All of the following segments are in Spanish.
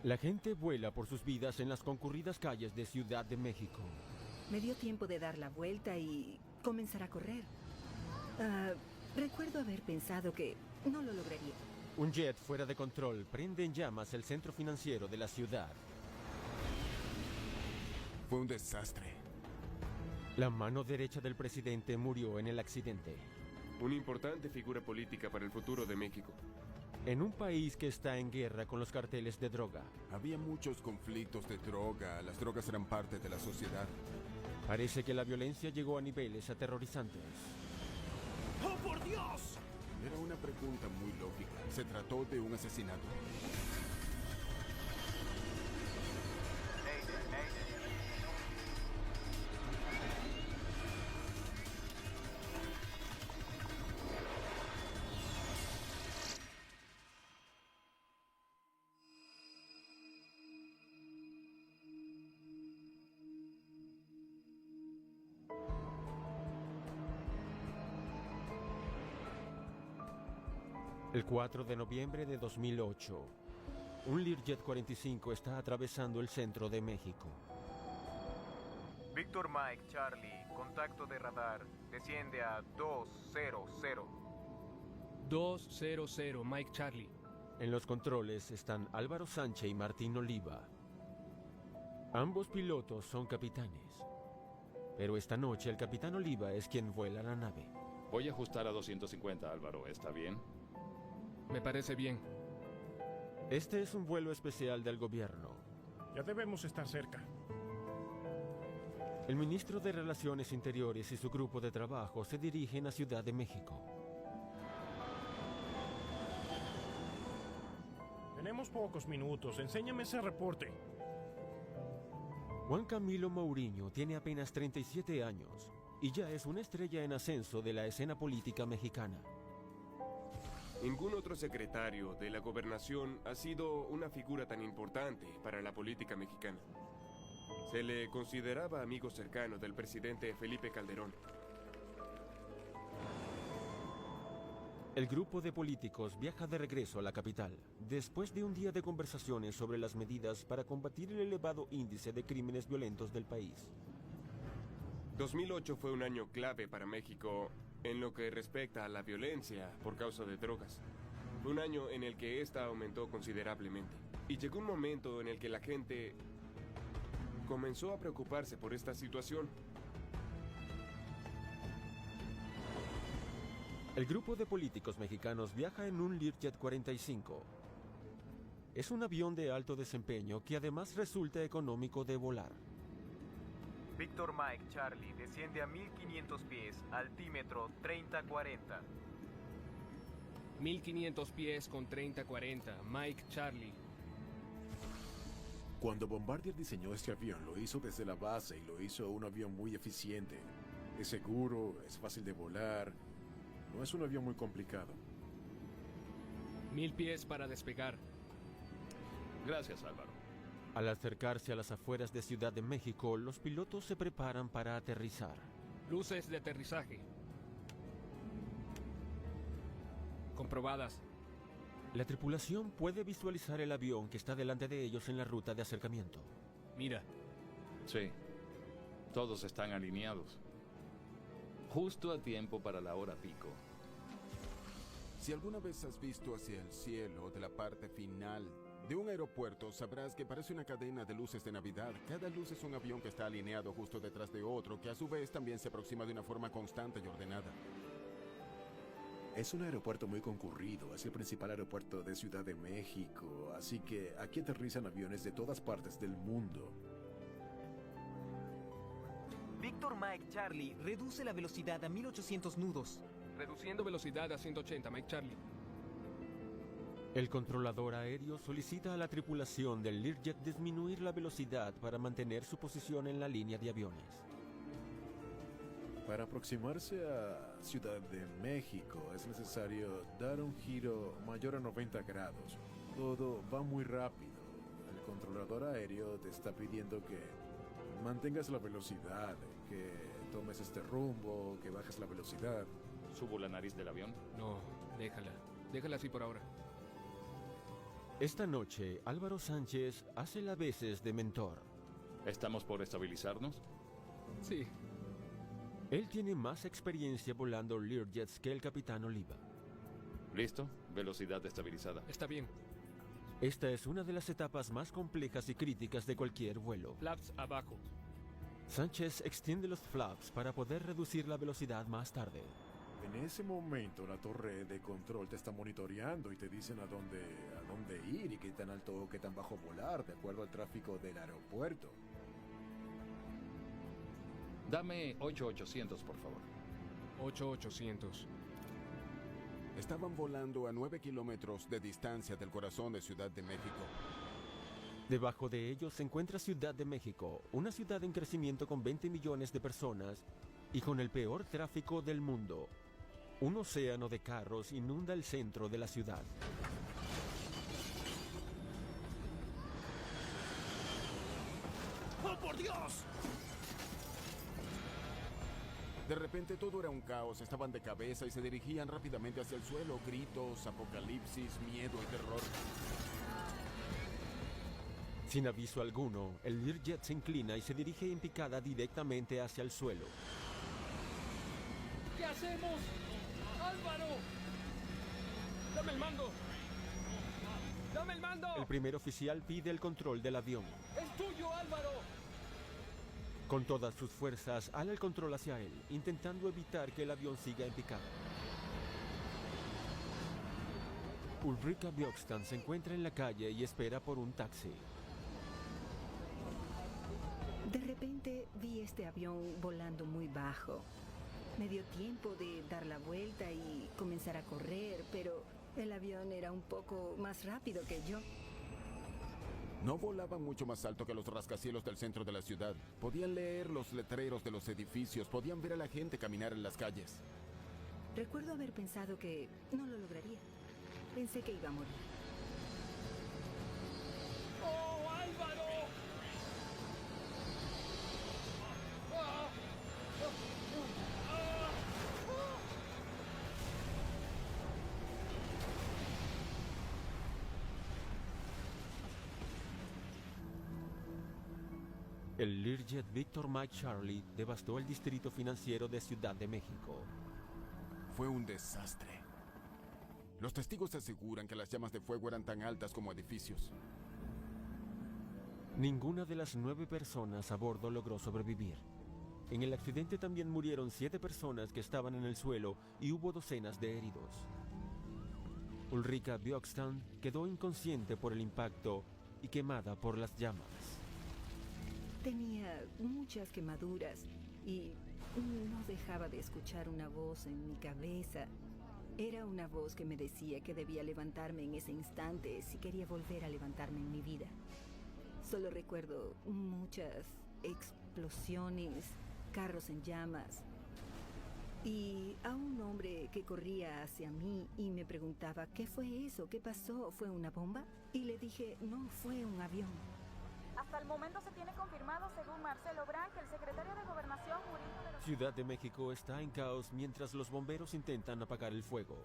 La gente vuela por sus vidas en las concurridas calles de Ciudad de México. Me dio tiempo de dar la vuelta y comenzar a correr. Recuerdo haber pensado que no lo lograría. Un jet fuera de control prende en llamas el centro financiero de la ciudad. Fue un desastre. La mano derecha del presidente murió en el accidente. Una importante figura política para el futuro de México. En un país que está en guerra con los carteles de droga. Había muchos conflictos de droga. Las drogas eran parte de la sociedad. Parece que la violencia llegó a niveles aterrorizantes. ¡Oh, por Dios! Era una pregunta muy lógica. ¿Se trató de un asesinato? El 4 de noviembre de 2008, un Learjet 45 está atravesando el centro de México. Víctor Mike Charlie, contacto de radar, desciende a 200. 200, Mike Charlie. En los controles están Álvaro Sánchez y Martín Oliva. Ambos pilotos son capitanes. Pero esta noche el capitán Oliva es quien vuela la nave. Voy a ajustar a 250, Álvaro. ¿Está bien? Me parece bien. Este es un vuelo especial del gobierno. Ya debemos estar cerca. El ministro de Relaciones Interiores y su grupo de trabajo se dirigen a Ciudad de México. Tenemos pocos minutos. Enséñame ese reporte. Juan Camilo Mourinho tiene apenas 37 años y ya es una estrella en ascenso de la escena política mexicana. Ningún otro secretario de la gobernación ha sido una figura tan importante para la política mexicana. Se le consideraba amigo cercano del presidente Felipe Calderón. El grupo de políticos viaja de regreso a la capital, después de un día de conversaciones sobre las medidas para combatir el elevado índice de crímenes violentos del país. 2008 fue un año clave para México en lo que respecta a la violencia por causa de drogas. Fue un año en el que esta aumentó considerablemente. Y llegó un momento en el que la gente comenzó a preocuparse por esta situación. El grupo de políticos mexicanos viaja en un Learjet 45. Es un avión de alto desempeño que además resulta económico de volar. Víctor Mike Charlie desciende a 1500 pies, altímetro 3040. 1500 pies con 30-40, Mike Charlie. Cuando Bombardier diseñó este avión, lo hizo desde la base y lo hizo un avión muy eficiente. Es seguro, es fácil de volar, no es un avión muy complicado. 1000 pies para despegar. Gracias, Álvaro. Al acercarse a las afueras de Ciudad de México, los pilotos se preparan para aterrizar. Luces de aterrizaje. Comprobadas. La tripulación puede visualizar el avión que está delante de ellos en la ruta de acercamiento. Mira. Sí. Todos están alineados. Justo a tiempo para la hora pico. Si alguna vez has visto hacia el cielo de la parte final de un aeropuerto, sabrás que parece una cadena de luces de Navidad. Cada luz es un avión que está alineado justo detrás de otro, que a su vez también se aproxima de una forma constante y ordenada. Es un aeropuerto muy concurrido, es el principal aeropuerto de Ciudad de México, así que aquí aterrizan aviones de todas partes del mundo. Víctor Mike Charlie reduce la velocidad a 1800 nudos. Reduciendo velocidad a 180, Mike Charlie. El controlador aéreo solicita a la tripulación del Learjet disminuir la velocidad para mantener su posición en la línea de aviones. Para aproximarse a Ciudad de México es necesario dar un giro mayor a 90 grados. Todo va muy rápido. El controlador aéreo te está pidiendo que mantengas la velocidad, que tomes este rumbo, que bajes la velocidad. ¿Subo la nariz del avión? No, déjala. Déjala así por ahora. Esta noche, Álvaro Sánchez hace las veces de mentor. ¿Estamos por estabilizarnos? Sí. Él tiene más experiencia volando Learjets que el capitán Oliva. ¿Listo? Velocidad estabilizada. Está bien. Esta es una de las etapas más complejas y críticas de cualquier vuelo. Flaps abajo. Sánchez extiende los flaps para poder reducir la velocidad más tarde. En ese momento la torre de control te está monitoreando y te dicen a dónde ir y qué tan alto o qué tan bajo volar de acuerdo al tráfico del aeropuerto. Dame 8800, por favor. 8800. Estaban volando a 9 kilómetros de distancia del corazón de Ciudad de México. Debajo de ellos se encuentra Ciudad de México, una ciudad en crecimiento con 20 millones de personas y con el peor tráfico del mundo. Un océano de carros inunda el centro de la ciudad. ¡Oh, por Dios! De repente todo era un caos, estaban de cabeza y se dirigían rápidamente hacia el suelo. Gritos, apocalipsis, miedo y terror. Sin aviso alguno, el Learjet se inclina y se dirige en picada directamente hacia el suelo. ¿Qué hacemos? ¡Álvaro! ¡Dame el mando! ¡Dame el mando! El primer oficial pide el control del avión. ¡Es tuyo, Álvaro! Con todas sus fuerzas, ala el control hacia él, intentando evitar que el avión siga en picada. Ulrika Björkstrand se encuentra en la calle y espera por un taxi. De repente vi este avión volando muy bajo. Me dio tiempo de dar la vuelta y comenzar a correr, pero el avión era un poco más rápido que yo. No volaban mucho más alto que los rascacielos del centro de la ciudad. Podían leer los letreros de los edificios, podían ver a la gente caminar en las calles. Recuerdo haber pensado que no lo lograría. Pensé que iba a morir. ¡Oh, Álvaro! ¡Ah! El Learjet Victor Mike Charlie devastó el distrito financiero de Ciudad de México. Fue un desastre. Los testigos aseguran que las llamas de fuego eran tan altas como edificios. Ninguna de las 9 personas a bordo logró sobrevivir. En el accidente también murieron 7 personas que estaban en el suelo y hubo docenas de heridos. Ulrika Björkstrand quedó inconsciente por el impacto y quemada por las llamas. Tenía muchas quemaduras y no dejaba de escuchar una voz en mi cabeza. Era una voz que me decía que debía levantarme en ese instante si quería volver a levantarme en mi vida. Solo recuerdo muchas explosiones, carros en llamas y a un hombre que corría hacia mí y me preguntaba ¿qué fue eso? ¿Qué pasó? ¿Fue una bomba? Y le dije, no, fue un avión. Hasta el momento se tiene confirmado, según Marcelo Brandt, que el secretario de Gobernación murió de los... Ciudad de México está en caos mientras los bomberos intentan apagar el fuego.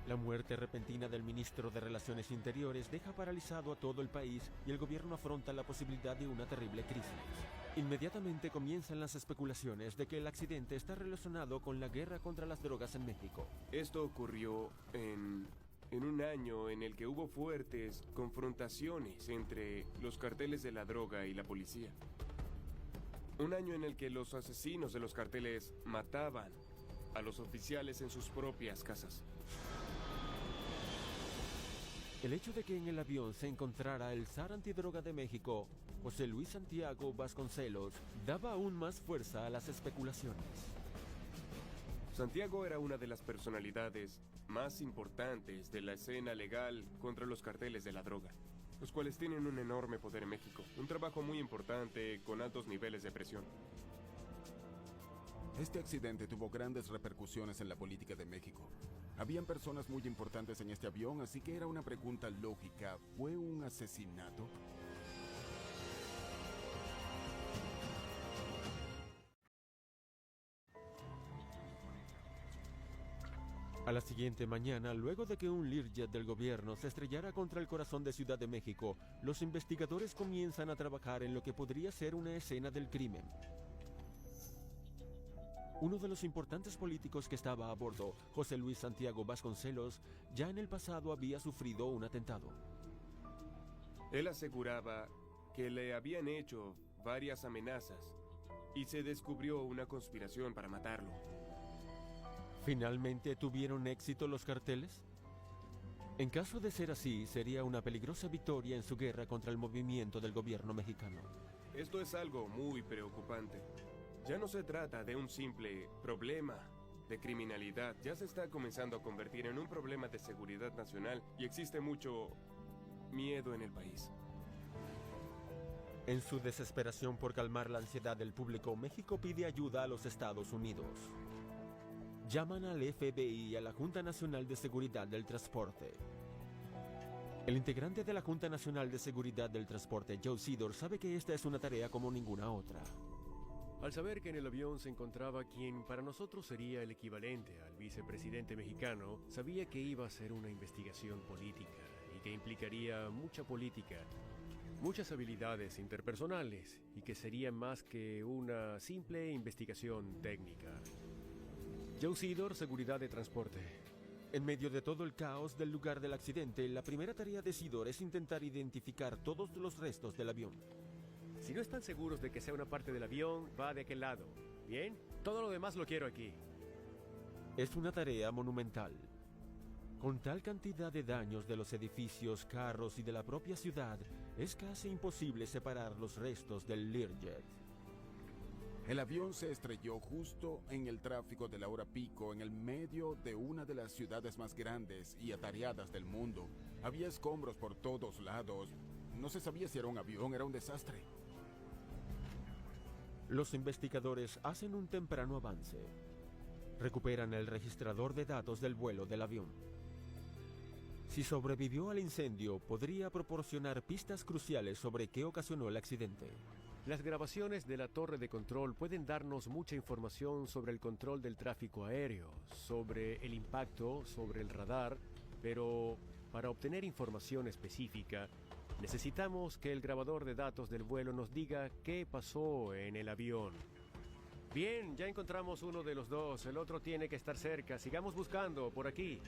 La muerte repentina del ministro de Relaciones Interiores deja paralizado a todo el país y el gobierno afronta la posibilidad de una terrible crisis. Inmediatamente comienzan las especulaciones de que el accidente está relacionado con la guerra contra las drogas en México. Esto ocurrió en un año en el que hubo fuertes confrontaciones entre los carteles de la droga y la policía. Un año en el que los asesinos de los carteles mataban a los oficiales en sus propias casas. El hecho de que en el avión se encontrara el zar antidroga de México, José Luis Santiago Vasconcelos, daba aún más fuerza a las especulaciones. Santiago era una de las personalidades más importantes de la escena legal contra los carteles de la droga, los cuales tienen un enorme poder en México, un trabajo muy importante con altos niveles de presión. Este accidente tuvo grandes repercusiones en la política de México. Habían personas muy importantes en este avión, así que era una pregunta lógica. ¿Fue un asesinato? A la siguiente mañana, luego de que un Learjet del gobierno se estrellara contra el corazón de Ciudad de México, los investigadores comienzan a trabajar en lo que podría ser una escena del crimen. Uno de los importantes políticos que estaba a bordo, José Luis Santiago Vasconcelos, ya en el pasado había sufrido un atentado. Él aseguraba que le habían hecho varias amenazas y se descubrió una conspiración para matarlo. ¿Finalmente tuvieron éxito los carteles? En caso de ser así, sería una peligrosa victoria en su guerra contra el movimiento del gobierno mexicano. Esto es algo muy preocupante. Ya no se trata de un simple problema de criminalidad, ya se está comenzando a convertir en un problema de seguridad nacional y existe mucho miedo en el país. En su desesperación por calmar la ansiedad del público, México pide ayuda a los Estados Unidos. Llaman al FBI y a la Junta Nacional de Seguridad del Transporte. El integrante de la Junta Nacional de Seguridad del Transporte, Joe Sidor, sabe que esta es una tarea como ninguna otra. Al saber que en el avión se encontraba quien para nosotros sería el equivalente al vicepresidente mexicano, sabía que iba a ser una investigación política y que implicaría mucha política, muchas habilidades interpersonales y que sería más que una simple investigación técnica. Joe Sidor, Seguridad de Transporte. En medio de todo el caos del lugar del accidente, la primera tarea de Sidor es intentar identificar todos los restos del avión. Si no están seguros de que sea una parte del avión, va de aquel lado. ¿Bien? Todo lo demás lo quiero aquí. Es una tarea monumental. Con tal cantidad de daños de los edificios, carros y de la propia ciudad, es casi imposible separar los restos del Learjet. El avión se estrelló justo en el tráfico de la hora pico, en el medio de una de las ciudades más grandes y atareadas del mundo. Había escombros por todos lados. No se sabía si era un avión, era un desastre. Los investigadores hacen un temprano avance. Recuperan el registrador de datos del vuelo del avión. Si sobrevivió al incendio, podría proporcionar pistas cruciales sobre qué ocasionó el accidente. Las grabaciones de la torre de control pueden darnos mucha información sobre el control del tráfico aéreo, sobre el impacto, sobre el radar, pero para obtener información específica, necesitamos que el grabador de datos del vuelo nos diga qué pasó en el avión. Bien, ya encontramos uno de los dos, el otro tiene que estar cerca, sigamos buscando, por aquí.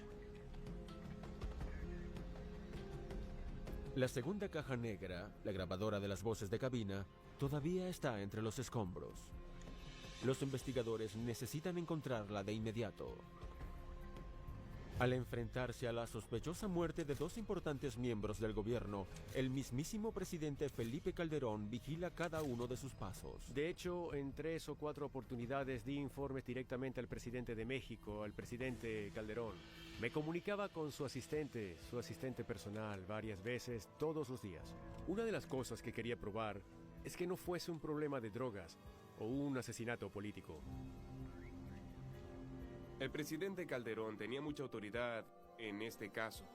La segunda caja negra, la grabadora de las voces de cabina, todavía está entre los escombros. Los investigadores necesitan encontrarla de inmediato. Al enfrentarse a la sospechosa muerte de dos importantes miembros del gobierno, el mismísimo presidente Felipe Calderón vigila cada uno de sus pasos. De hecho, en 3 o 4 oportunidades di informes directamente al presidente de México, al presidente Calderón. Me comunicaba con su asistente personal, varias veces, todos los días. Una de las cosas que quería probar es que no fuese un problema de drogas o un asesinato político. El presidente Calderón tenía mucha autoridad en este caso,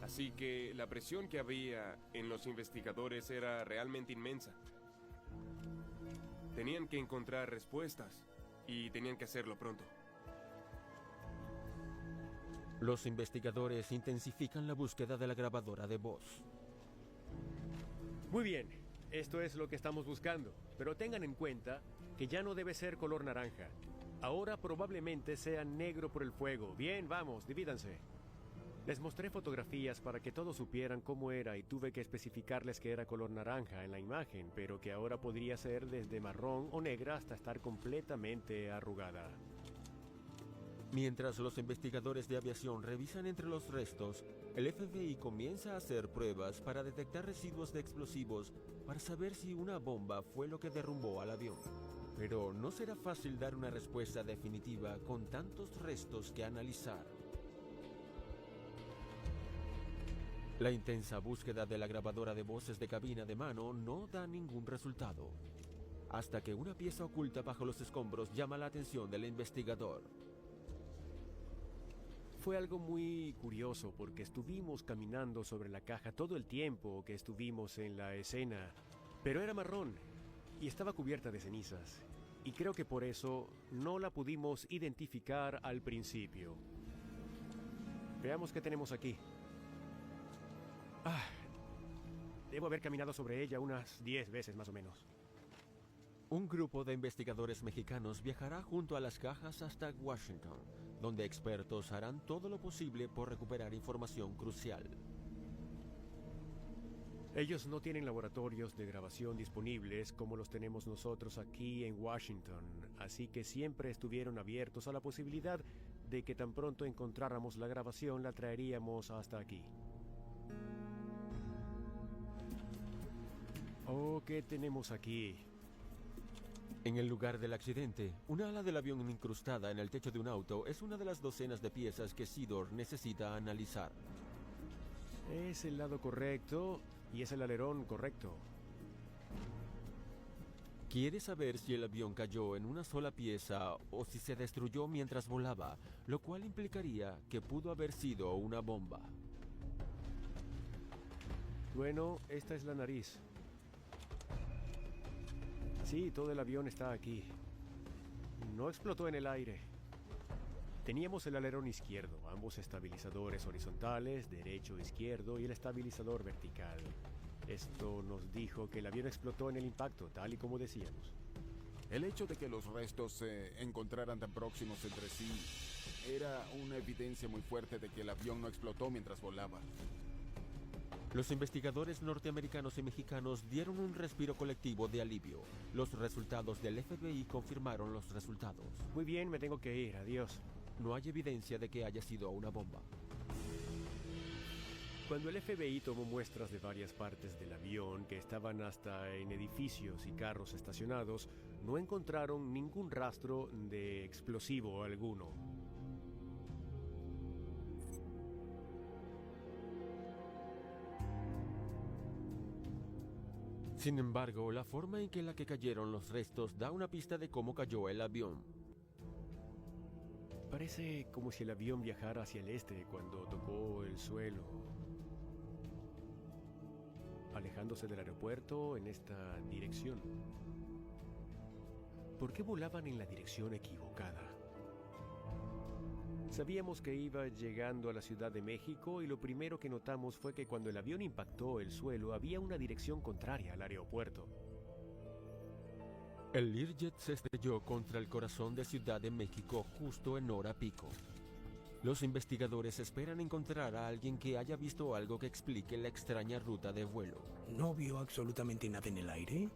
así que la presión que había en los investigadores era realmente inmensa. Tenían que encontrar respuestas y tenían que hacerlo pronto. Los investigadores intensifican la búsqueda de la grabadora de voz. Muy bien, esto es lo que estamos buscando, pero tengan en cuenta que ya no debe ser color naranja. Ahora probablemente sea negro por el fuego. Bien, vamos, divídanse. Les mostré fotografías para que todos supieran cómo era y tuve que especificarles que era color naranja en la imagen, pero que ahora podría ser desde marrón o negra hasta estar completamente arrugada. Mientras los investigadores de aviación revisan entre los restos, el FBI comienza a hacer pruebas para detectar residuos de explosivos para saber si una bomba fue lo que derrumbó al avión. Pero no será fácil dar una respuesta definitiva con tantos restos que analizar. La intensa búsqueda de la grabadora de voces de cabina de mano no da ningún resultado, hasta que una pieza oculta bajo los escombros llama la atención del investigador. Fue algo muy curioso porque estuvimos caminando sobre la caja todo el tiempo que estuvimos en la escena, pero era marrón y estaba cubierta de cenizas, y creo que por eso no la pudimos identificar al principio. Veamos qué tenemos aquí. Debo haber caminado sobre ella unas 10 veces más o menos. Un grupo de investigadores mexicanos viajará junto a las cajas hasta Washington, donde expertos harán todo lo posible por recuperar información crucial. Ellos no tienen laboratorios de grabación disponibles como los tenemos nosotros aquí en Washington, así que siempre estuvieron abiertos a la posibilidad de que tan pronto encontráramos la grabación la traeríamos hasta aquí. Oh, ¿qué tenemos aquí? En el lugar del accidente, una ala del avión incrustada en el techo de un auto es una de las docenas de piezas que Sidor necesita analizar. Es el lado correcto y es el alerón correcto. Quiere saber si el avión cayó en una sola pieza o si se destruyó mientras volaba, lo cual implicaría que pudo haber sido una bomba. Bueno, esta es la nariz. Sí, todo el avión está aquí. No explotó en el aire. Teníamos el alerón izquierdo, ambos estabilizadores horizontales, derecho, izquierdo y el estabilizador vertical. Esto nos dijo que el avión explotó en el impacto, tal y como decíamos. El hecho de que los restos se encontraran tan próximos entre sí era una evidencia muy fuerte de que el avión no explotó mientras volaba. Los investigadores norteamericanos y mexicanos dieron un respiro colectivo de alivio. Los resultados del FBI confirmaron los resultados. Muy bien, me tengo que ir. Adiós. No hay evidencia de que haya sido una bomba. Cuando el FBI tomó muestras de varias partes del avión que estaban hasta en edificios y carros estacionados, no encontraron ningún rastro de explosivo alguno. Sin embargo, la forma en la que cayeron los restos da una pista de cómo cayó el avión. Parece como si el avión viajara hacia el este cuando tocó el suelo, alejándose del aeropuerto en esta dirección. ¿Por qué volaban en la dirección equivocada? Sabíamos que iba llegando a la Ciudad de México y lo primero que notamos fue que cuando el avión impactó el suelo había una dirección contraria al aeropuerto. El Learjet se estrelló contra el corazón de Ciudad de México justo en hora pico. Los investigadores esperan encontrar a alguien que haya visto algo que explique la extraña ruta de vuelo. ¿No vio absolutamente nada en el aire?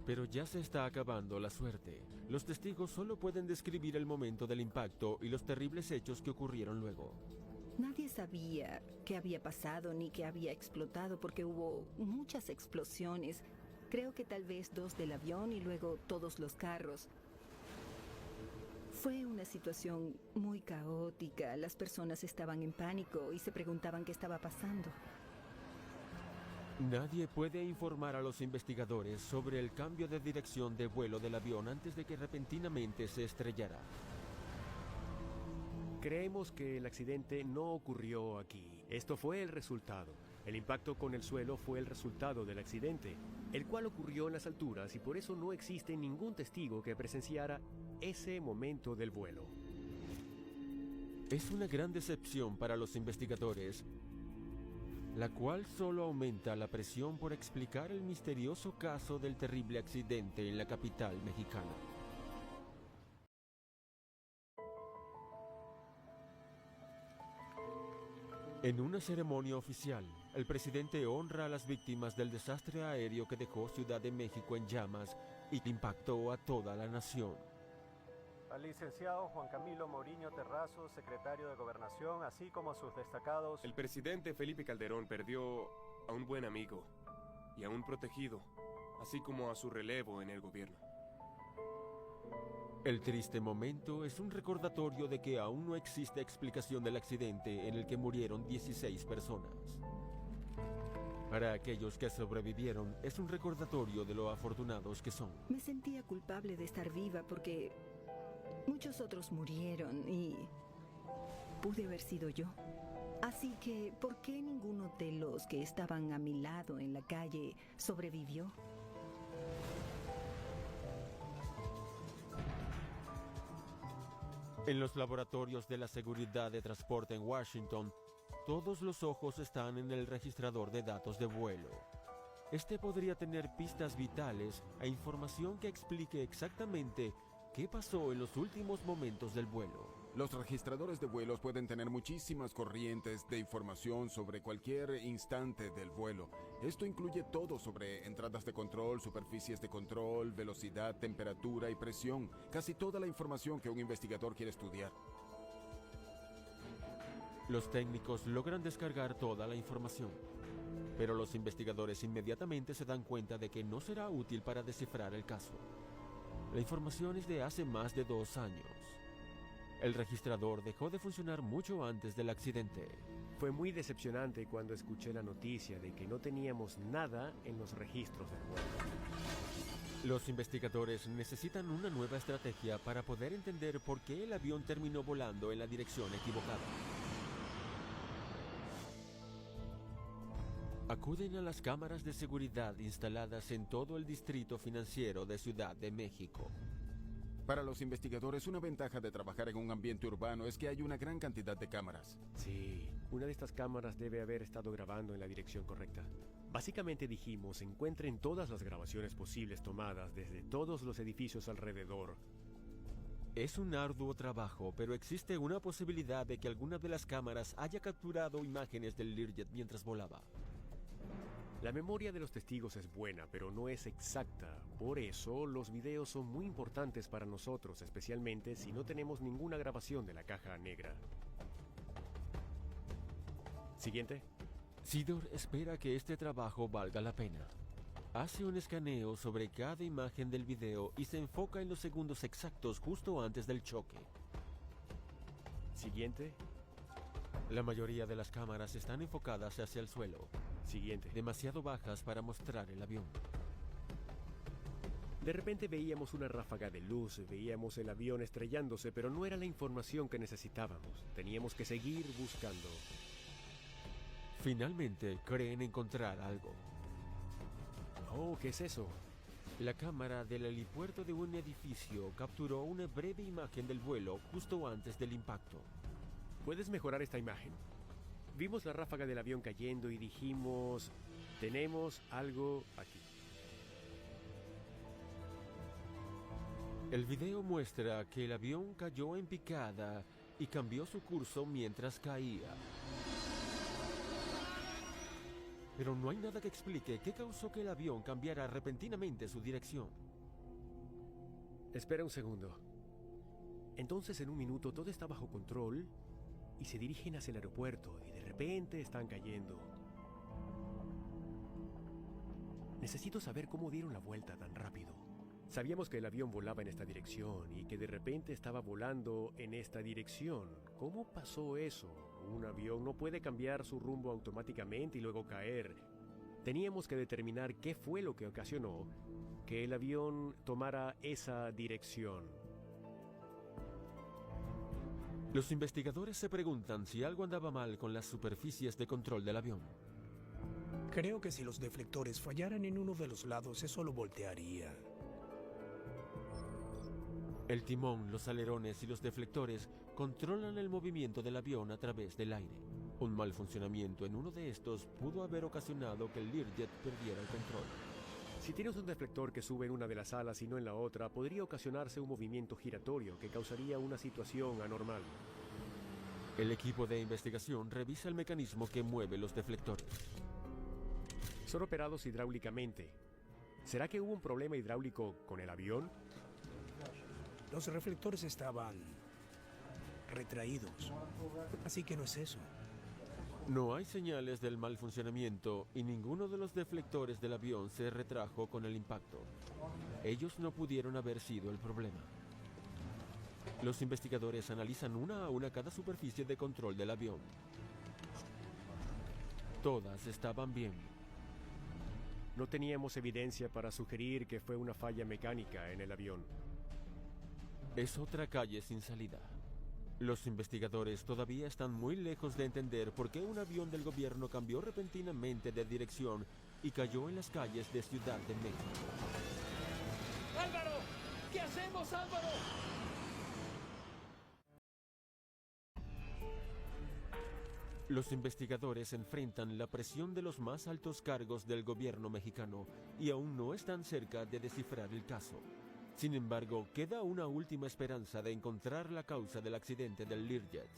Pero ya se está acabando la suerte. Los testigos solo pueden describir el momento del impacto y los terribles hechos que ocurrieron luego. Nadie sabía qué había pasado ni qué había explotado porque hubo muchas explosiones. Creo que tal vez 2 del avión y luego todos los carros. Fue una situación muy caótica. Las personas estaban en pánico y se preguntaban qué estaba pasando. Nadie puede informar a los investigadores sobre el cambio de dirección de vuelo del avión antes de que repentinamente se estrellara. Creemos que el accidente no ocurrió aquí. Esto fue el resultado. El impacto con el suelo fue el resultado del accidente, el cual ocurrió en las alturas y por eso no existe ningún testigo que presenciara ese momento del vuelo. Es una gran decepción para los investigadores, la cual solo aumenta la presión por explicar el misterioso caso del terrible accidente en la capital mexicana. En una ceremonia oficial, el presidente honra a las víctimas del desastre aéreo que dejó Ciudad de México en llamas y que impactó a toda la nación. Al licenciado Juan Camilo Mourinho Terrazo, secretario de Gobernación, así como a sus destacados... El presidente Felipe Calderón perdió a un buen amigo y a un protegido, así como a su relevo en el gobierno. El triste momento es un recordatorio de que aún no existe explicación del accidente en el que murieron 16 personas. Para aquellos que sobrevivieron, es un recordatorio de lo afortunados que son. Me sentía culpable de estar viva porque muchos otros murieron y pude haber sido yo. Así que, ¿por qué ninguno de los que estaban a mi lado en la calle sobrevivió? En los laboratorios de la Seguridad de Transporte en Washington, todos los ojos están en el registrador de datos de vuelo. Este podría tener pistas vitales e información que explique exactamente qué pasó en los últimos momentos del vuelo. Los registradores de vuelos pueden tener muchísimas corrientes de información sobre cualquier instante del vuelo. Esto incluye todo sobre entradas de control, superficies de control, velocidad, temperatura y presión. Casi toda la información que un investigador quiere estudiar. Los técnicos logran descargar toda la información, pero los investigadores inmediatamente se dan cuenta de que no será útil para descifrar el caso. La información es de hace más de 2 años. El registrador dejó de funcionar mucho antes del accidente. Fue muy decepcionante cuando escuché la noticia de que no teníamos nada en los registros del vuelo. Los investigadores necesitan una nueva estrategia para poder entender por qué el avión terminó volando en la dirección equivocada. Acuden a las cámaras de seguridad instaladas en todo el distrito financiero de Ciudad de México. Para los investigadores, una ventaja de trabajar en un ambiente urbano es que hay una gran cantidad de cámaras. Sí, una de estas cámaras debe haber estado grabando en la dirección correcta. Básicamente dijimos, encuentren todas las grabaciones posibles tomadas desde todos los edificios alrededor. Es un arduo trabajo, pero existe una posibilidad de que alguna de las cámaras haya capturado imágenes del Learjet mientras volaba. La memoria de los testigos es buena, pero no es exacta. Por eso, los videos son muy importantes para nosotros, especialmente si no tenemos ninguna grabación de la caja negra. Siguiente. Sidor espera que este trabajo valga la pena. Hace un escaneo sobre cada imagen del video y se enfoca en los segundos exactos justo antes del choque. Siguiente. La mayoría de las cámaras están enfocadas hacia el suelo. Siguiente. Demasiado bajas para mostrar el avión. De repente veíamos una ráfaga de luz, veíamos el avión estrellándose, pero no era la información que necesitábamos. Teníamos que seguir buscando. Finalmente creen encontrar algo. Oh, ¿qué es eso? La cámara del helipuerto de un edificio capturó una breve imagen del vuelo justo antes del impacto. ¿Puedes mejorar esta imagen? Vimos la ráfaga del avión cayendo y dijimos, tenemos algo aquí. El video muestra que el avión cayó en picada y cambió su curso mientras caía. Pero no hay nada que explique qué causó que el avión cambiara repentinamente su dirección. Espera un segundo. Entonces en un minuto todo está bajo control y se dirigen hacia el aeropuerto y de repente están cayendo. Necesito saber cómo dieron la vuelta tan rápido. Sabíamos que el avión volaba en esta dirección y que de repente estaba volando en esta dirección. ¿Cómo pasó eso? Un avión no puede cambiar su rumbo automáticamente y luego caer. Teníamos que determinar qué fue lo que ocasionó que el avión tomara esa dirección. Los investigadores se preguntan si algo andaba mal con las superficies de control del avión. Creo que si los deflectores fallaran en uno de los lados, eso lo voltearía. El timón, los alerones y los deflectores controlan el movimiento del avión a través del aire. Un mal funcionamiento en uno de estos pudo haber ocasionado que el Learjet perdiera el control. Si tienes un deflector que sube en una de las alas y no en la otra, podría ocasionarse un movimiento giratorio que causaría una situación anormal. El equipo de investigación revisa el mecanismo que mueve los deflectores. Son operados hidráulicamente. ¿Será que hubo un problema hidráulico con el avión? Los reflectores estaban retraídos, así que no es eso. No hay señales del mal funcionamiento y ninguno de los deflectores del avión se retrajo con el impacto. Ellos no pudieron haber sido el problema. Los investigadores analizan una a una cada superficie de control del avión. Todas estaban bien. No teníamos evidencia para sugerir que fue una falla mecánica en el avión. Es otra calle sin salida. Los investigadores todavía están muy lejos de entender por qué un avión del gobierno cambió repentinamente de dirección y cayó en las calles de Ciudad de México. ¡Álvaro! ¿Qué hacemos, Álvaro? Los investigadores enfrentan la presión de los más altos cargos del gobierno mexicano y aún no están cerca de descifrar el caso. Sin embargo, queda una última esperanza de encontrar la causa del accidente del Learjet.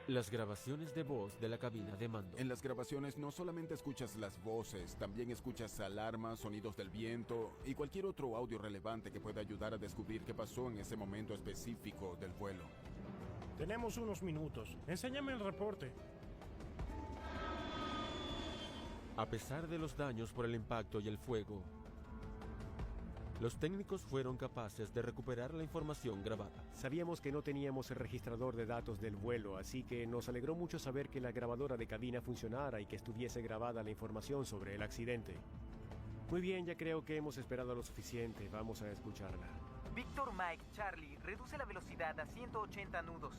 Las grabaciones de voz de la cabina de mando. En las grabaciones no solamente escuchas las voces, también escuchas alarmas, sonidos del viento y cualquier otro audio relevante que pueda ayudar a descubrir qué pasó en ese momento específico del vuelo. Tenemos unos minutos. Enséñame el reporte. A pesar de los daños por el impacto y el fuego, los técnicos fueron capaces de recuperar la información grabada. Sabíamos que no teníamos el registrador de datos del vuelo, así que nos alegró mucho saber que la grabadora de cabina funcionara y que estuviese grabada la información sobre el accidente. Muy bien, ya creo que hemos esperado lo suficiente. Vamos a escucharla. Víctor Mike Charlie, reduce la velocidad a 180 nudos.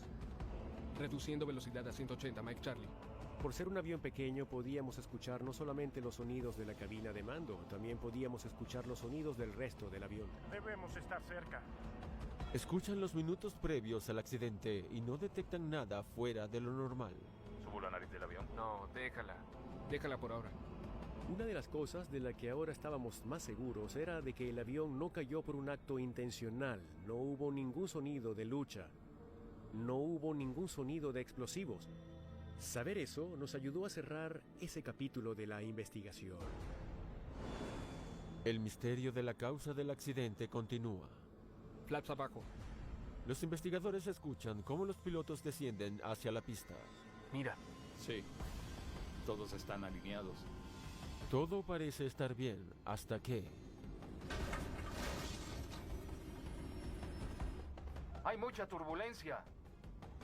Reduciendo velocidad a 180, Mike Charlie. Por ser un avión pequeño, podíamos escuchar no solamente los sonidos de la cabina de mando, también podíamos escuchar los sonidos del resto del avión. Debemos estar cerca. Escuchan los minutos previos al accidente y no detectan nada fuera de lo normal. ¿Subo la nariz del avión? No, déjala. Déjala por ahora. Una de las cosas de la que ahora estábamos más seguros era de que el avión no cayó por un acto intencional. No hubo ningún sonido de lucha. No hubo ningún sonido de explosivos. Saber eso nos ayudó a cerrar ese capítulo de la investigación. El misterio de la causa del accidente continúa. Flaps abajo. Los investigadores escuchan cómo los pilotos descienden hacia la pista. Mira. Sí, todos están alineados. Todo parece estar bien hasta que... ¡Hay mucha turbulencia!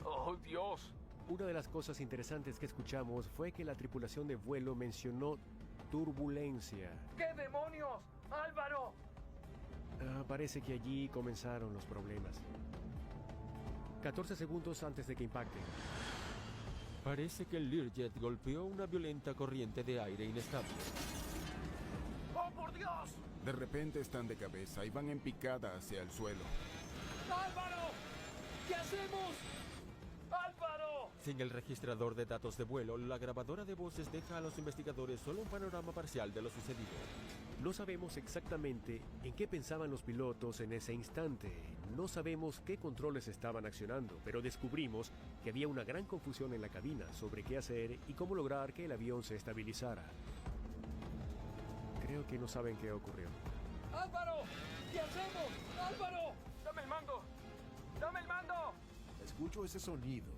¡Oh, Dios! Una de las cosas interesantes que escuchamos fue que la tripulación de vuelo mencionó turbulencia. ¿Qué demonios? ¡Álvaro! Parece que allí comenzaron los problemas. 14 segundos antes de que impacte. Parece que el Learjet golpeó una violenta corriente de aire inestable. ¡Oh, por Dios! De repente están de cabeza y van en picada hacia el suelo. ¡Álvaro! ¿Qué hacemos? ¡Álvaro! Sin el registrador de datos de vuelo, la grabadora de voces deja a los investigadores solo un panorama parcial de lo sucedido. No sabemos exactamente en qué pensaban los pilotos en ese instante. No sabemos qué controles estaban accionando, pero descubrimos que había una gran confusión en la cabina sobre qué hacer y cómo lograr que el avión se estabilizara. Creo que no saben qué ocurrió. ¡Álvaro! ¿Qué hacemos? ¡Álvaro! ¡Dame el mando! ¡Dame el mando! Escucho ese sonido,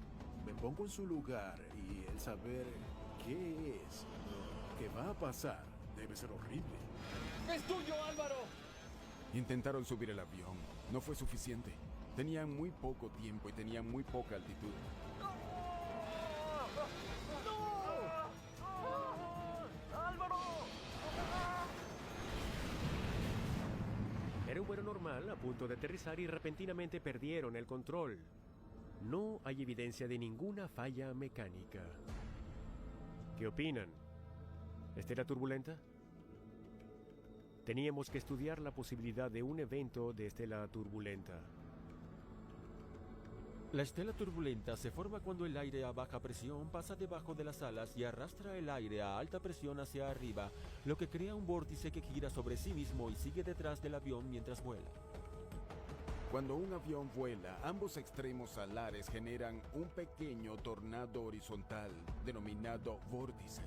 me pongo en su lugar y el saber qué es, qué va a pasar, debe ser horrible. ¡Es tuyo, Álvaro! Intentaron subir el avión. No fue suficiente. Tenían muy poco tiempo y tenían muy poca altitud. ¡Álvaro! Era un vuelo normal a punto de aterrizar y repentinamente perdieron el control. No hay evidencia de ninguna falla mecánica. ¿Qué opinan? ¿Estela turbulenta? Teníamos que estudiar la posibilidad de un evento de estela turbulenta. La estela turbulenta se forma cuando el aire a baja presión pasa debajo de las alas y arrastra el aire a alta presión hacia arriba, lo que crea un vórtice que gira sobre sí mismo y sigue detrás del avión mientras vuela. Cuando un avión vuela, ambos extremos alares generan un pequeño tornado horizontal denominado vórtice.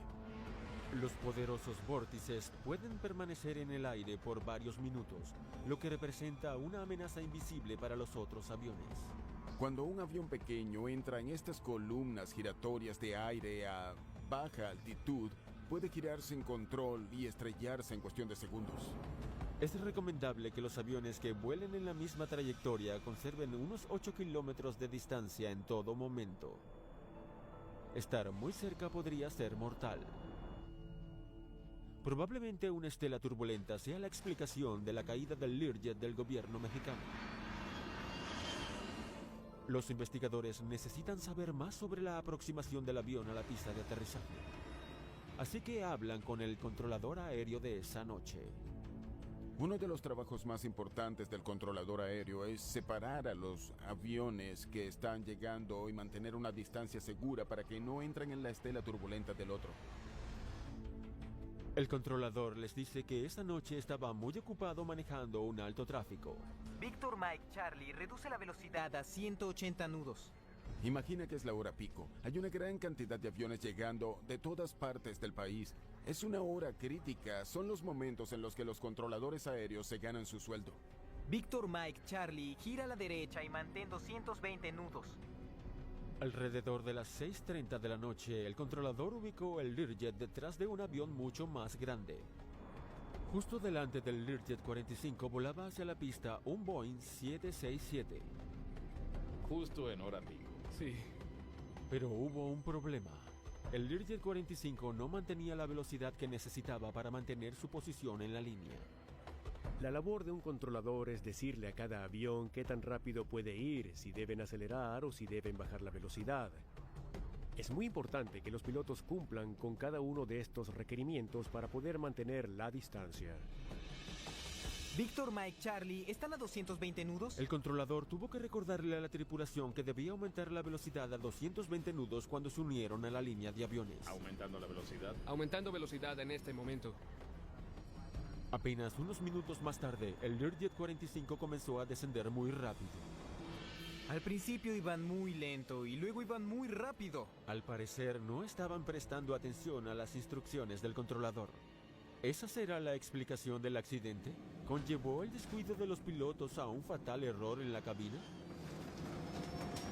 Los poderosos vórtices pueden permanecer en el aire por varios minutos, lo que representa una amenaza invisible para los otros aviones. Cuando un avión pequeño entra en estas columnas giratorias de aire a baja altitud, puede girar sin control y estrellarse en cuestión de segundos. Es recomendable que los aviones que vuelen en la misma trayectoria conserven unos 8 kilómetros de distancia en todo momento. Estar muy cerca podría ser mortal. Probablemente una estela turbulenta sea la explicación de la caída del Learjet del gobierno mexicano. Los investigadores necesitan saber más sobre la aproximación del avión a la pista de aterrizaje. Así que hablan con el controlador aéreo de esa noche. Uno de los trabajos más importantes del controlador aéreo es separar a los aviones que están llegando y mantener una distancia segura para que no entren en la estela turbulenta del otro. El controlador les dice que esa noche estaba muy ocupado manejando un alto tráfico. Víctor Mike Charlie reduce la velocidad a 180 nudos. Imagina que es la hora pico. Hay una gran cantidad de aviones llegando de todas partes del país. Es una hora crítica. Son los momentos en los que los controladores aéreos se ganan su sueldo. Víctor Mike Charlie gira a la derecha y mantén 220 nudos. Alrededor de las 6:30 de la noche, el controlador ubicó el Learjet detrás de un avión mucho más grande. Justo delante del Learjet 45 volaba hacia la pista un Boeing 767. Justo en hora pico. Sí. Pero hubo un problema. El Learjet 45 no mantenía la velocidad que necesitaba para mantener su posición en la línea. La labor de un controlador es decirle a cada avión qué tan rápido puede ir, si deben acelerar o si deben bajar la velocidad. Es muy importante que los pilotos cumplan con cada uno de estos requerimientos para poder mantener la distancia. Víctor Mike Charlie, ¿están a 220 nudos? El controlador tuvo que recordarle a la tripulación que debía aumentar la velocidad a 220 nudos cuando se unieron a la línea de aviones. ¿Aumentando la velocidad? Aumentando velocidad en este momento. Apenas unos minutos más tarde, el Learjet 45 comenzó a descender muy rápido. Al principio iban muy lento y luego iban muy rápido. Al parecer no estaban prestando atención a las instrucciones del controlador. ¿Esa será la explicación del accidente? ¿Conllevó el descuido de los pilotos a un fatal error en la cabina?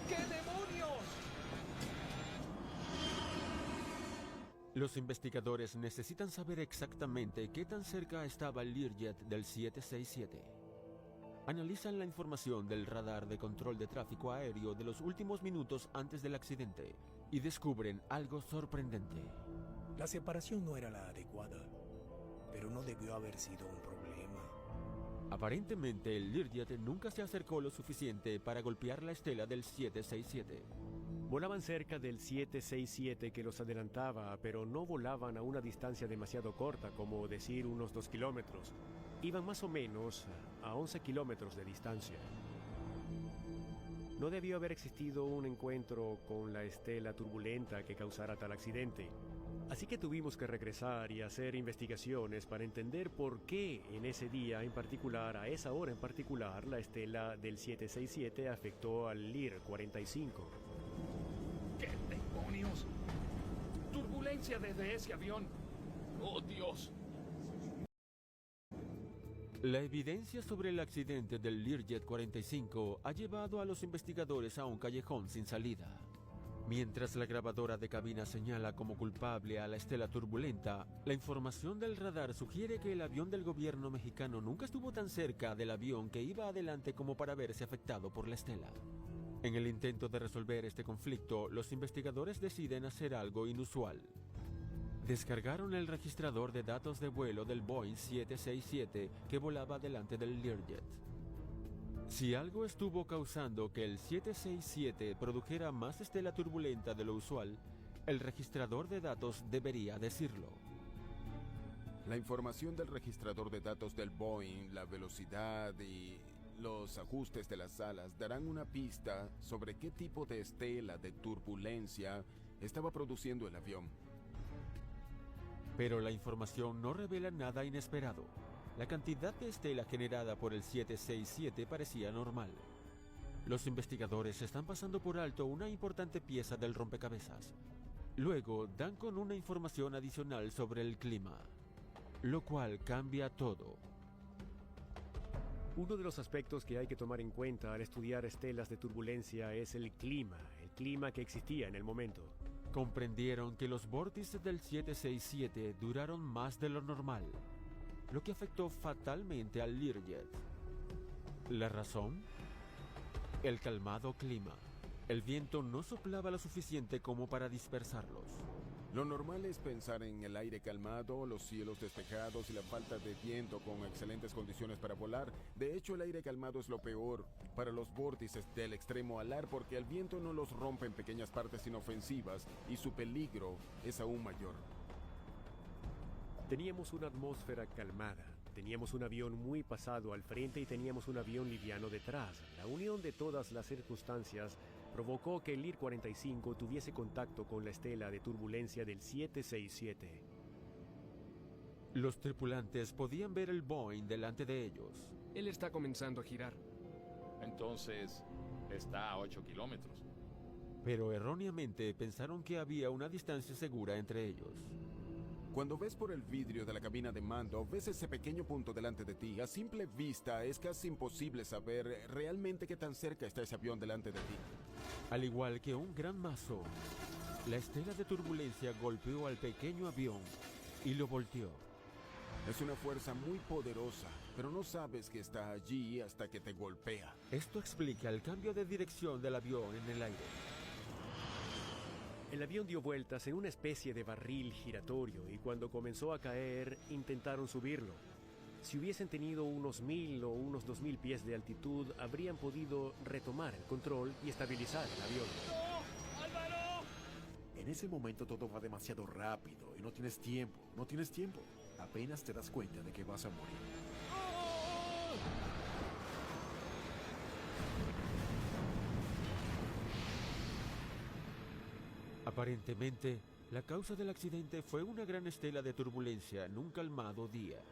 ¿Qué demonios? Los investigadores necesitan saber exactamente qué tan cerca estaba el Learjet del 767. Analizan la información del radar de control de tráfico aéreo de los últimos minutos antes del accidente y descubren algo sorprendente. La separación no era la adecuada, pero no debió haber sido un problema. Aparentemente, el Learjet nunca se acercó lo suficiente para golpear la estela del 767. Volaban cerca del 767 que los adelantaba, pero no volaban a una distancia demasiado corta, como decir unos 2 kilómetros. Iban más o menos a 11 kilómetros de distancia. No debió haber existido un encuentro con la estela turbulenta que causara tal accidente. Así que tuvimos que regresar y hacer investigaciones para entender por qué en ese día en particular, a esa hora en particular, la estela del 767 afectó al Lear 45. ¿Qué demonios? Turbulencia desde ese avión. ¡Oh, Dios! La evidencia sobre el accidente del Learjet 45 ha llevado a los investigadores a un callejón sin salida. Mientras la grabadora de cabina señala como culpable a la estela turbulenta, la información del radar sugiere que el avión del gobierno mexicano nunca estuvo tan cerca del avión que iba adelante como para verse afectado por la estela. En el intento de resolver este conflicto, los investigadores deciden hacer algo inusual. Descargaron el registrador de datos de vuelo del Boeing 767 que volaba delante del Learjet. Si algo estuvo causando que el 767 produjera más estela turbulenta de lo usual, el registrador de datos debería decirlo. La información del registrador de datos del Boeing, la velocidad y los ajustes de las alas darán una pista sobre qué tipo de estela de turbulencia estaba produciendo el avión. Pero la información no revela nada inesperado. La cantidad de estela generada por el 767 parecía normal. Los investigadores están pasando por alto una importante pieza del rompecabezas. Luego dan con una información adicional sobre el clima, lo cual cambia todo. Uno de los aspectos que hay que tomar en cuenta al estudiar estelas de turbulencia es el clima que existía en el momento. Comprendieron que los vórtices del 767 duraron más de lo normal, lo que afectó fatalmente al Learjet. ¿La razón? El calmado clima. El viento no soplaba lo suficiente como para dispersarlos. Lo normal es pensar en el aire calmado, los cielos despejados y la falta de viento con excelentes condiciones para volar. De hecho, el aire calmado es lo peor para los vórtices del extremo alar porque el viento no los rompe en pequeñas partes inofensivas y su peligro es aún mayor. Teníamos una atmósfera calmada, Teníamos un avión muy pasado al frente y teníamos un avión liviano detrás. La unión de todas las circunstancias provocó que el IR-45 tuviese contacto con la estela de turbulencia del 767. Los tripulantes podían ver el Boeing delante de ellos. Él está comenzando a girar. Entonces, está a 8 kilómetros. Pero erróneamente pensaron que había una distancia segura entre ellos. Cuando ves por el vidrio de la cabina de mando, ves ese pequeño punto delante de ti. A simple vista es casi imposible saber realmente qué tan cerca está ese avión delante de ti. Al igual que un gran mazo, la estela de turbulencia golpeó al pequeño avión y lo volteó. Es una fuerza muy poderosa, pero no sabes que está allí hasta que te golpea. Esto explica el cambio de dirección del avión en el aire. El avión dio vueltas en una especie de barril giratorio y cuando comenzó a caer intentaron subirlo. Si hubiesen tenido unos 1000 o unos 2000 pies de altitud, habrían podido retomar el control y estabilizar el avión. ¡No! ¡Álvaro! En ese momento todo va demasiado rápido y no tienes tiempo. Apenas te das cuenta de que vas a morir. Aparentemente, la causa del accidente fue una gran estela de turbulencia en un calmado día.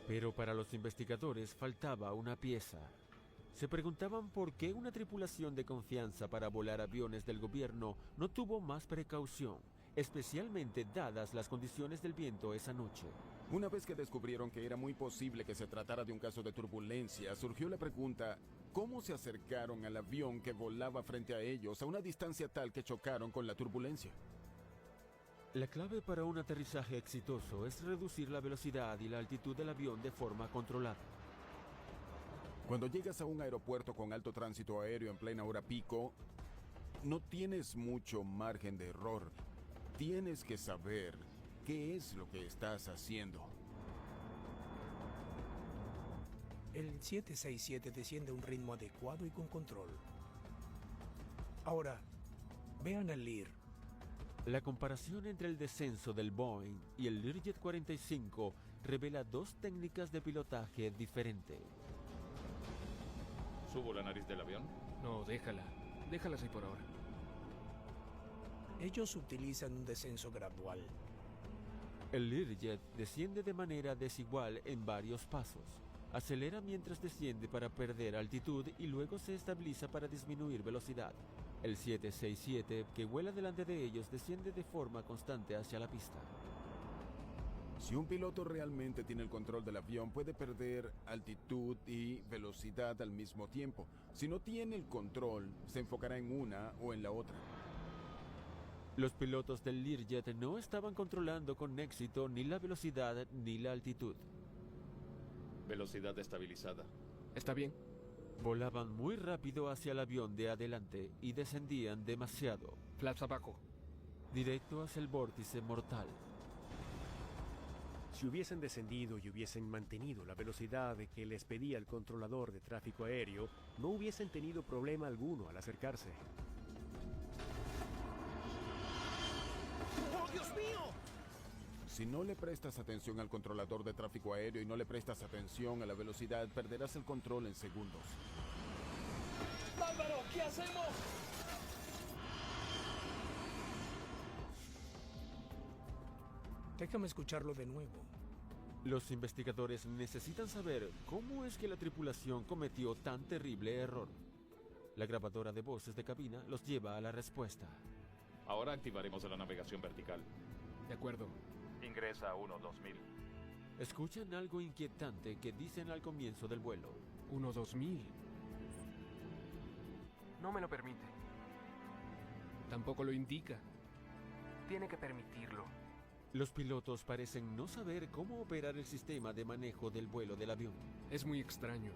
Pero para los investigadores faltaba una pieza. Se preguntaban por qué una tripulación de confianza para volar aviones del gobierno no tuvo más precaución, especialmente dadas las condiciones del viento esa noche. Una vez que descubrieron que era muy posible que se tratara de un caso de turbulencia, surgió la pregunta: ¿cómo se acercaron al avión que volaba frente a ellos a una distancia tal que chocaron con la turbulencia? La clave para un aterrizaje exitoso es reducir la velocidad y la altitud del avión de forma controlada. Cuando llegas a un aeropuerto con alto tránsito aéreo en plena hora pico, no tienes mucho margen de error. Tienes que saber qué es lo que estás haciendo. El 767 desciende a un ritmo adecuado y con control. Ahora, vean al Lear. La comparación entre el descenso del Boeing y el Learjet 45 revela dos técnicas de pilotaje diferentes. ¿Subo la nariz del avión? No, déjala. Déjala así por ahora. Ellos utilizan un descenso gradual. El Learjet desciende de manera desigual en varios pasos. Acelera mientras desciende para perder altitud y luego se estabiliza para disminuir velocidad. El 767, que vuela delante de ellos, desciende de forma constante hacia la pista. Si un piloto realmente tiene el control del avión, puede perder altitud y velocidad al mismo tiempo. Si no tiene el control, se enfocará en una o en la otra. Los pilotos del Learjet no estaban controlando con éxito ni la velocidad ni la altitud. Velocidad estabilizada. ¿Está bien? Volaban muy rápido hacia el avión de adelante y descendían demasiado. Flaps abajo. Directo hacia el vórtice mortal. Si hubiesen descendido y hubiesen mantenido la velocidad que les pedía el controlador de tráfico aéreo, no hubiesen tenido problema alguno al acercarse. ¡Oh, Dios mío! Si no le prestas atención al controlador de tráfico aéreo y no le prestas atención a la velocidad, perderás el control en segundos. ¡Álvaro, qué hacemos! Déjame escucharlo de nuevo. Los investigadores necesitan saber cómo es que la tripulación cometió tan terrible error. La grabadora de voces de cabina los lleva a la respuesta. Ahora activaremos la navegación vertical. De acuerdo. Ingresa a 1-2000. Escuchan algo inquietante que dicen al comienzo del vuelo. 1-2000. No me lo permite. Tampoco lo indica. Tiene que permitirlo. Los pilotos parecen no saber cómo operar el sistema de manejo del vuelo del avión. Es muy extraño.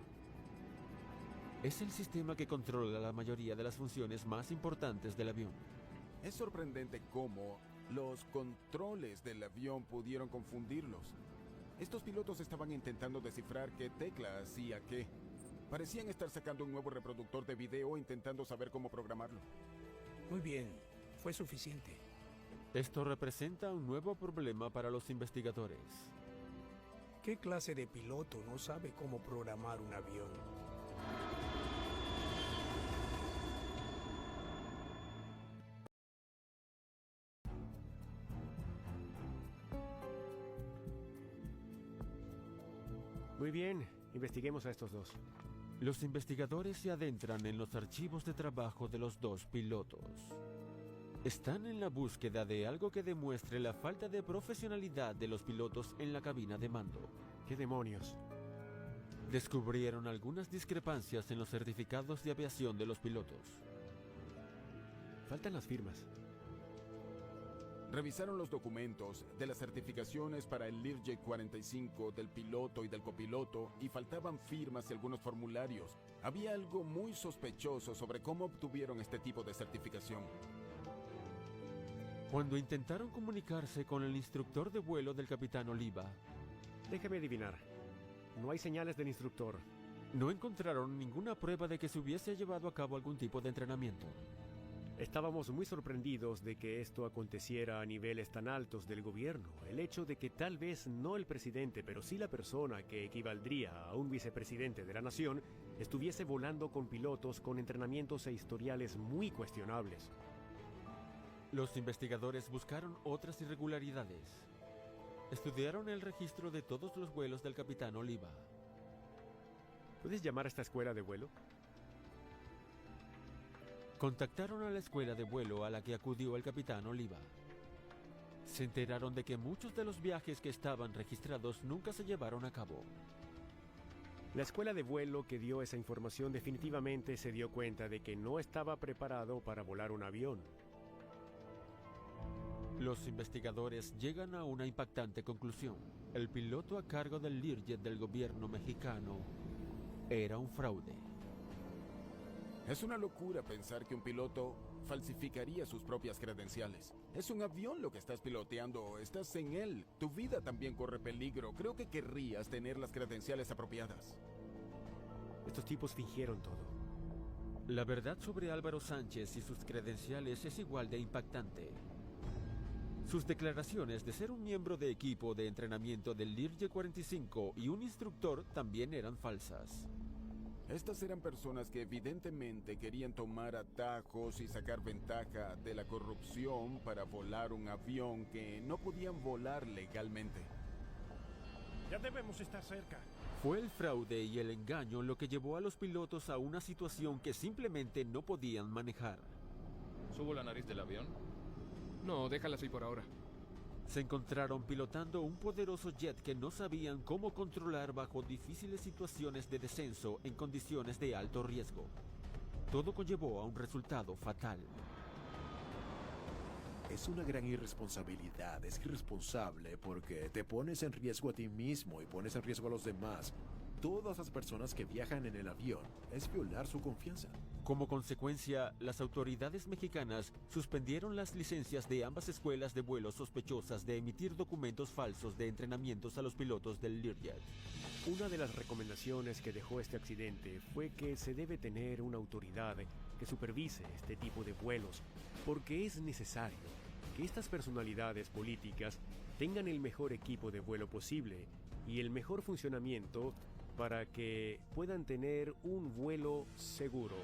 Es el sistema que controla la mayoría de las funciones más importantes del avión. Es sorprendente cómo los controles del avión pudieron confundirlos. Estos pilotos estaban intentando descifrar qué tecla hacía qué. Parecían estar sacando un nuevo reproductor de video intentando saber cómo programarlo. Muy bien, fue suficiente. Esto representa un nuevo problema para los investigadores. ¿Qué clase de piloto no sabe cómo programar un avión? Muy bien, investiguemos a estos dos. Los investigadores se adentran en los archivos de trabajo de los dos pilotos. Están en la búsqueda de algo que demuestre la falta de profesionalidad de los pilotos en la cabina de mando. ¿Qué demonios? Descubrieron algunas discrepancias en los certificados de aviación de los pilotos. Faltan las firmas. Revisaron los documentos de las certificaciones para el Learjet 45 del piloto y del copiloto y faltaban firmas y algunos formularios. Había algo muy sospechoso sobre cómo obtuvieron este tipo de certificación. Cuando intentaron comunicarse con el instructor de vuelo del capitán Oliva, déjeme adivinar. No hay señales del instructor. No encontraron ninguna prueba de que se hubiese llevado a cabo algún tipo de entrenamiento. Estábamos muy sorprendidos de que esto aconteciera a niveles tan altos del gobierno. El hecho de que tal vez no el presidente, pero sí la persona que equivaldría a un vicepresidente de la nación, estuviese volando con pilotos con entrenamientos e historiales muy cuestionables. Los investigadores buscaron otras irregularidades. Estudiaron el registro de todos los vuelos del capitán Oliva. ¿Puedes llamar a esta escuela de vuelo? Contactaron a la escuela de vuelo a la que acudió el capitán Oliva. Se enteraron de que muchos de los viajes que estaban registrados nunca se llevaron a cabo. La escuela de vuelo que dio esa información definitivamente se dio cuenta de que no estaba preparado para volar un avión. Los investigadores llegan a una impactante conclusión. El piloto a cargo del Learjet del gobierno mexicano era un fraude. Es una locura pensar que un piloto falsificaría sus propias credenciales. Es un avión lo que estás piloteando, estás en él. Tu vida también corre peligro. Creo que querrías tener las credenciales apropiadas. Estos tipos fingieron todo. La verdad sobre Álvaro Sánchez y sus credenciales es igual de impactante. Sus declaraciones de ser un miembro de equipo de entrenamiento del Learjet 45 y un instructor también eran falsas. Estas eran personas que evidentemente querían tomar atajos y sacar ventaja de la corrupción para volar un avión que no podían volar legalmente. Ya debemos estar cerca. Fue el fraude y el engaño lo que llevó a los pilotos a una situación que simplemente no podían manejar. ¿Subo la nariz del avión? No, déjala así por ahora. Se encontraron pilotando un poderoso jet que no sabían cómo controlar bajo difíciles situaciones de descenso en condiciones de alto riesgo. Todo conllevó a un resultado fatal. Es una gran irresponsabilidad, es irresponsable porque te pones en riesgo a ti mismo y pones en riesgo a los demás. Todas las personas que viajan en el avión es violar su confianza. Como consecuencia, las autoridades mexicanas suspendieron las licencias de ambas escuelas de vuelo sospechosas de emitir documentos falsos de entrenamientos a los pilotos del Learjet. Una de las recomendaciones que dejó este accidente fue que se debe tener una autoridad que supervise este tipo de vuelos, porque es necesario que estas personalidades políticas tengan el mejor equipo de vuelo posible y el mejor funcionamiento para que puedan tener un vuelo seguro.